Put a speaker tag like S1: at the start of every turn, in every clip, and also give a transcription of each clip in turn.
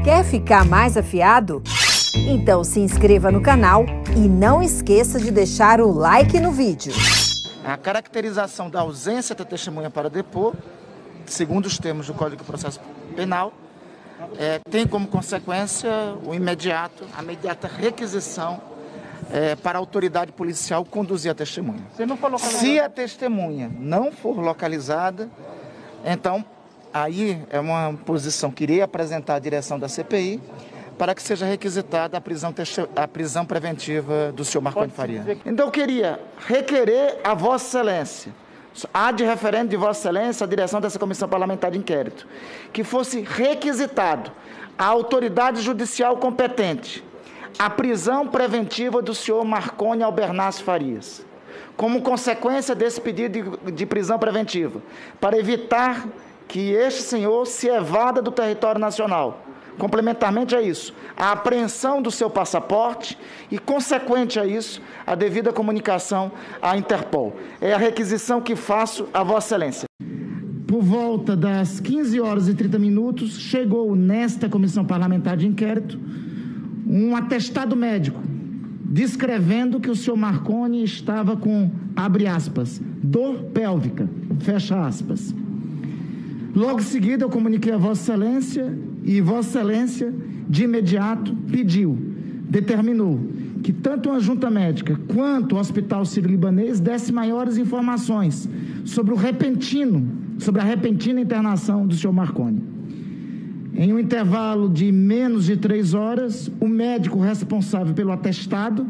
S1: Quer ficar mais afiado? Então se inscreva no canal e não esqueça de deixar o like no vídeo.
S2: A caracterização da ausência da testemunha para depor, segundo os termos do Código de Processo Penal, tem como consequência a imediata requisição para a autoridade policial conduzir a testemunha. Se a testemunha não for localizada, então aí é uma posição que irei apresentar à direção da CPI para que seja requisitada a prisão preventiva do senhor Marconi Faria. Então eu queria requerer a Vossa Excelência, ad referendo de Vossa Excelência, a direção dessa Comissão Parlamentar de Inquérito, que fosse requisitado à autoridade judicial competente a prisão preventiva do senhor Marconi Albernaz Farias, como consequência desse pedido de prisão preventiva, para evitar que este senhor se evada do território nacional. Complementarmente a isso, a apreensão do seu passaporte e, consequente a isso, a devida comunicação à Interpol. É a requisição que faço a Vossa Excelência. Por volta das 15 horas e 30 minutos, chegou nesta Comissão Parlamentar de Inquérito um atestado médico descrevendo que o senhor Marconi estava com, abre aspas, dor pélvica, fecha aspas. Logo em seguida, eu comuniquei a Vossa Excelência e Vossa Excelência, de imediato, determinou que tanto a junta médica quanto o Hospital Sírio-Libanês desse maiores informações sobre a repentina internação do senhor Marconi. Em um intervalo de menos de 3 horas, o médico responsável pelo atestado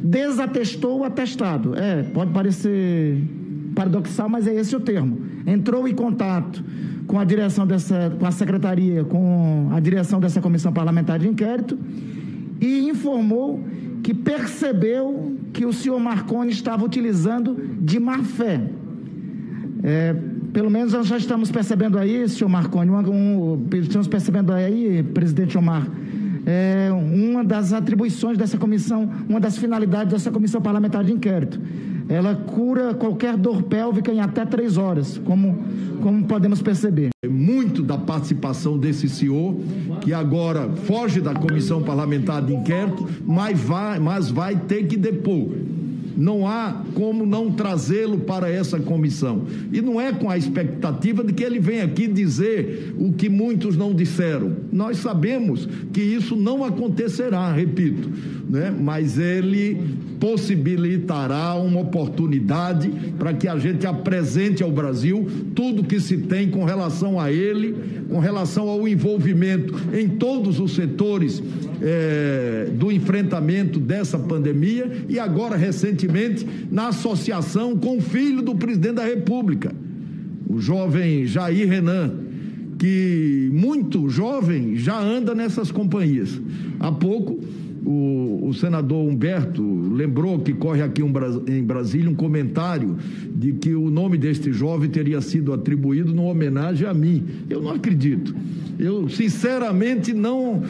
S2: desatestou o atestado. Pode parecer paradoxal, mas é esse o termo. Entrou em contato com a direção com a secretaria, com a direção dessa Comissão Parlamentar de Inquérito e informou que percebeu que o senhor Marconi estava utilizando de má fé. Pelo menos nós já estamos percebendo aí, senhor Marconi, estamos percebendo aí, presidente Omar, uma das atribuições dessa comissão, uma das finalidades dessa Comissão Parlamentar de Inquérito. Ela cura qualquer dor pélvica em até 3 horas, como podemos perceber.
S3: Muito da participação desse senhor, que agora foge da Comissão Parlamentar de Inquérito, mas vai ter que depor. Não há como não trazê-lo para essa comissão. E não é com a expectativa de que ele venha aqui dizer o que muitos não disseram. Nós sabemos que isso não acontecerá, repito, né? Mas ele possibilitará uma oportunidade para que a gente apresente ao Brasil tudo que se tem com relação a ele, com relação ao envolvimento em todos os setores do enfrentamento dessa pandemia e agora recentemente na associação com o filho do presidente da República, o jovem Jair Renan, que muito jovem já anda nessas companhias. Há pouco o senador Humberto lembrou que corre aqui em Brasília um comentário de que o nome deste jovem teria sido atribuído numa homenagem a mim. Eu não acredito. Eu sinceramente não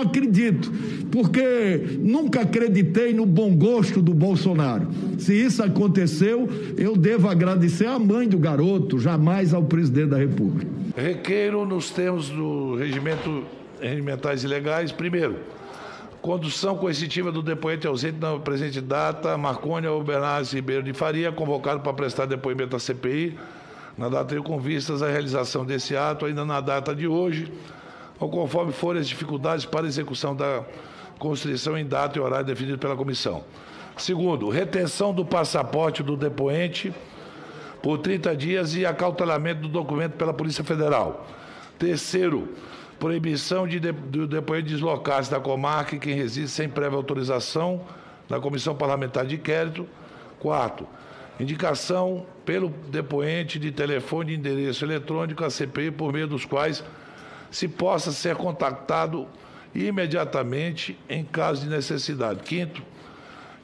S3: acredito, porque nunca acreditei no bom gosto do Bolsonaro. Se isso aconteceu, eu devo agradecer à mãe do garoto, jamais ao presidente da República.
S4: Requeiro nos termos do regimentais e legais, primeiro, condução coercitiva do depoente ausente na presente data, Marconi Albernaz Ribeiro de Faria, convocado para prestar depoimento à CPI, na data com vistas à realização desse ato, ainda na data de hoje, ou conforme forem as dificuldades para a execução da constrição em data e horário definido pela comissão. Segundo, retenção do passaporte do depoente por 30 dias e acautelamento do documento pela Polícia Federal. Terceiro, proibição do depoente deslocar-se da comarca e quem reside sem prévia autorização da Comissão Parlamentar de Inquérito. Quarto, indicação pelo depoente de telefone e endereço eletrônico à CPI, por meio dos quais se possa ser contactado imediatamente em caso de necessidade. Quinto,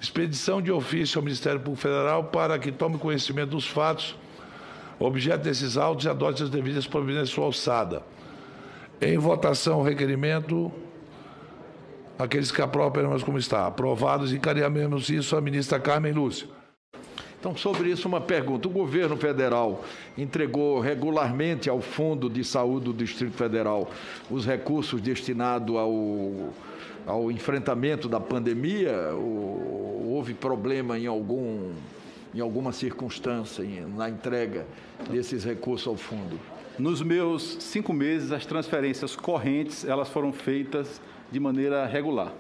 S4: expedição de ofício ao Ministério Público Federal para que tome conhecimento dos fatos, objeto desses autos e adote as devidas providências à sua alçada. Em votação, o requerimento, aqueles que aprovam, permaneçam como está. Aprovados, encaminhamos isso à ministra Carmen Lúcia.
S3: Então, sobre isso, uma pergunta. O governo federal entregou regularmente ao Fundo de Saúde do Distrito Federal os recursos destinados ao enfrentamento da pandemia? Ou houve problema em alguma circunstância na entrega desses recursos ao fundo?
S5: Nos meus 5 meses, as transferências correntes elas foram feitas de maneira regular.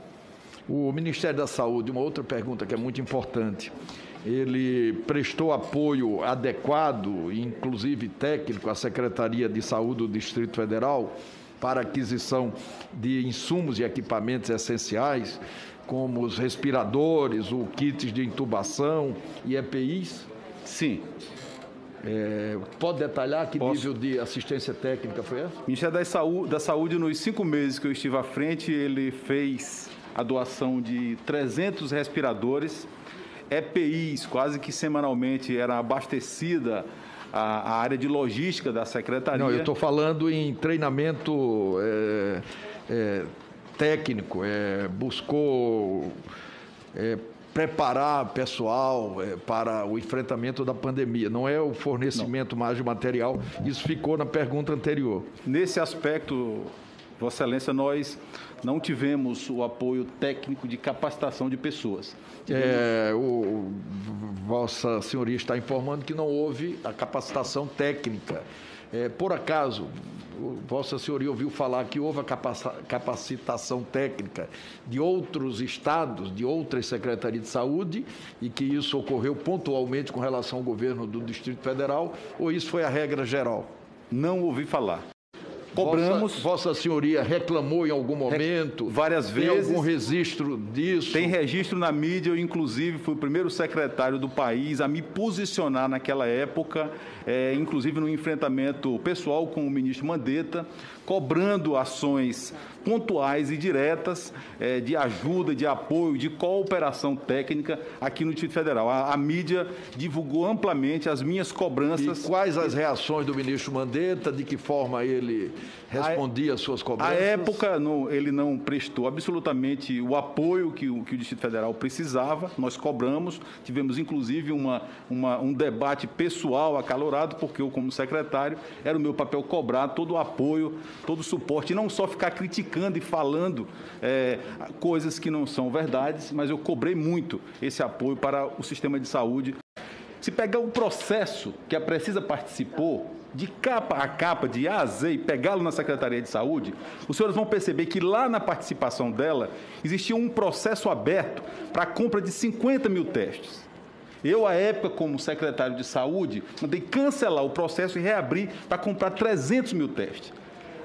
S3: O Ministério da Saúde, uma outra pergunta que é muito importante, ele prestou apoio adequado, inclusive técnico, à Secretaria de Saúde do Distrito Federal para a aquisição de insumos e equipamentos essenciais, como os respiradores, os kits de intubação e EPIs?
S5: Sim.
S3: Pode detalhar que
S5: Posso.
S3: nível de assistência técnica foi essa?
S5: O Ministério da Saúde, nos 5 meses que eu estive à frente, ele fez a doação de 300 respiradores, EPIs, quase que semanalmente era abastecida a área de logística da Secretaria.
S3: Não, eu estou falando em treinamento técnico, buscou preparar pessoal para o enfrentamento da pandemia, não é o fornecimento mais de material, isso ficou na pergunta anterior.
S5: Nesse aspecto, Vossa Excelência, nós não tivemos o apoio técnico de capacitação de pessoas.
S3: Vossa Senhoria está informando que não houve a capacitação técnica. Por acaso, Vossa Senhoria ouviu falar que houve a capacitação técnica de outros estados, de outras secretarias de saúde, e que isso ocorreu pontualmente com relação ao governo do Distrito Federal, ou isso foi a regra geral?
S5: Não ouvi falar. Cobramos.
S3: Vossa Senhoria reclamou em algum momento?
S5: Várias vezes.
S3: Tem algum registro disso?
S5: Tem registro na mídia, eu inclusive fui o primeiro secretário do país a me posicionar naquela época, inclusive no enfrentamento pessoal com o ministro Mandetta, cobrando ações pontuais e diretas de ajuda, de apoio, de cooperação técnica aqui no Distrito Federal. A mídia divulgou amplamente as minhas cobranças.
S3: E quais as reações do ministro Mandetta? De que forma ele respondia às suas cobranças?
S5: À época, ele não prestou absolutamente o apoio que o Distrito Federal precisava. Nós cobramos, tivemos inclusive um debate pessoal acalorado, porque eu, como secretário, era o meu papel cobrar todo o apoio, todo o suporte, e não só ficar criticando e falando coisas que não são verdades, mas eu cobrei muito esse apoio para o sistema de saúde. Se pegar o processo que a Precisa participou, de capa a capa, de A a Z, e pegá-lo na Secretaria de Saúde, os senhores vão perceber que lá na participação dela existia um processo aberto para a compra de 50 mil testes. Eu, à época, como secretário de Saúde, mandei cancelar o processo e reabrir para comprar 300 mil testes,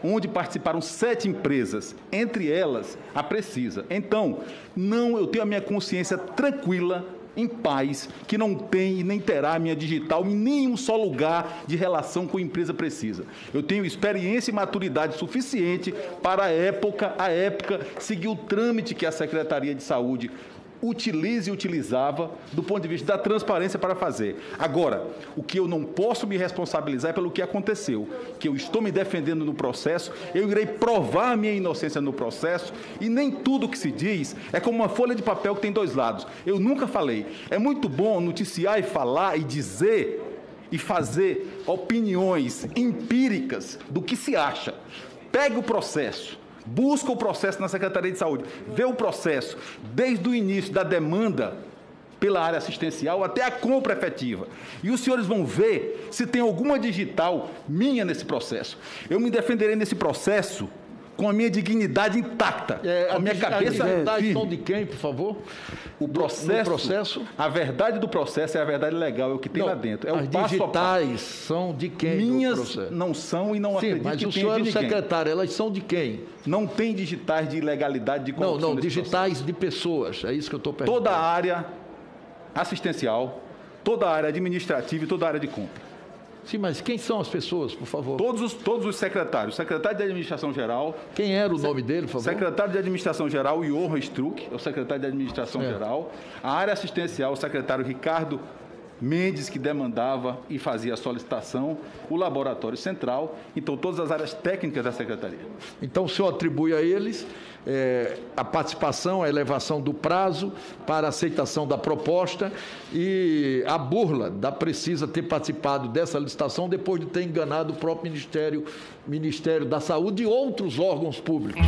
S5: onde participaram 7 empresas, entre elas a Precisa. Então, eu tenho a minha consciência tranquila, em paz, que não tem e nem terá a minha digital em nenhum só lugar de relação com a empresa Precisa. Eu tenho experiência e maturidade suficiente para, a época, seguir o trâmite que a Secretaria de Saúde utiliza e utilizava do ponto de vista da transparência para fazer. Agora, o que eu não posso me responsabilizar é pelo que aconteceu, que eu estou me defendendo no processo, eu irei provar a minha inocência no processo, e nem tudo que se diz é como uma folha de papel que tem 2 lados. Eu nunca falei. É muito bom noticiar e falar e dizer e fazer opiniões empíricas do que se acha. Pega o processo. Busca o processo na Secretaria de Saúde, vê o processo desde o início da demanda pela área assistencial até a compra efetiva. E os senhores vão ver se tem alguma digital minha nesse processo. Eu me defenderei nesse processo com a minha dignidade intacta, com a minha cabeça
S3: firme. São de quem, por favor?
S5: O processo, a verdade do processo é a verdade legal, é o que tem lá dentro. É
S3: as
S5: o passo
S3: digitais são de quem?
S5: Minhas não são e não acredito
S3: mas
S5: que
S3: o
S5: tenha
S3: senhor é
S5: de
S3: o
S5: ninguém.
S3: secretário, elas são de quem?
S5: Não tem digitais de ilegalidade, de corrupção.
S3: Não, digitais processo. De pessoas, é isso que eu estou perguntando.
S5: Toda a área assistencial, toda a área administrativa e toda a área de compra.
S3: Sim, mas quem são as pessoas, por favor?
S5: Todos os secretários. Secretário de Administração Geral.
S3: Quem era o nome dele, por favor?
S5: Secretário de Administração Geral, Johan Struck, é o secretário de Administração Geral. A área assistencial, o secretário Ricardo Mendes que demandava e fazia a solicitação, o Laboratório Central, então todas as áreas técnicas da Secretaria.
S3: Então o senhor atribui a eles a participação, a elevação do prazo para aceitação da proposta e a burla da Precisa ter participado dessa licitação depois de ter enganado o próprio Ministério da Saúde e outros órgãos públicos.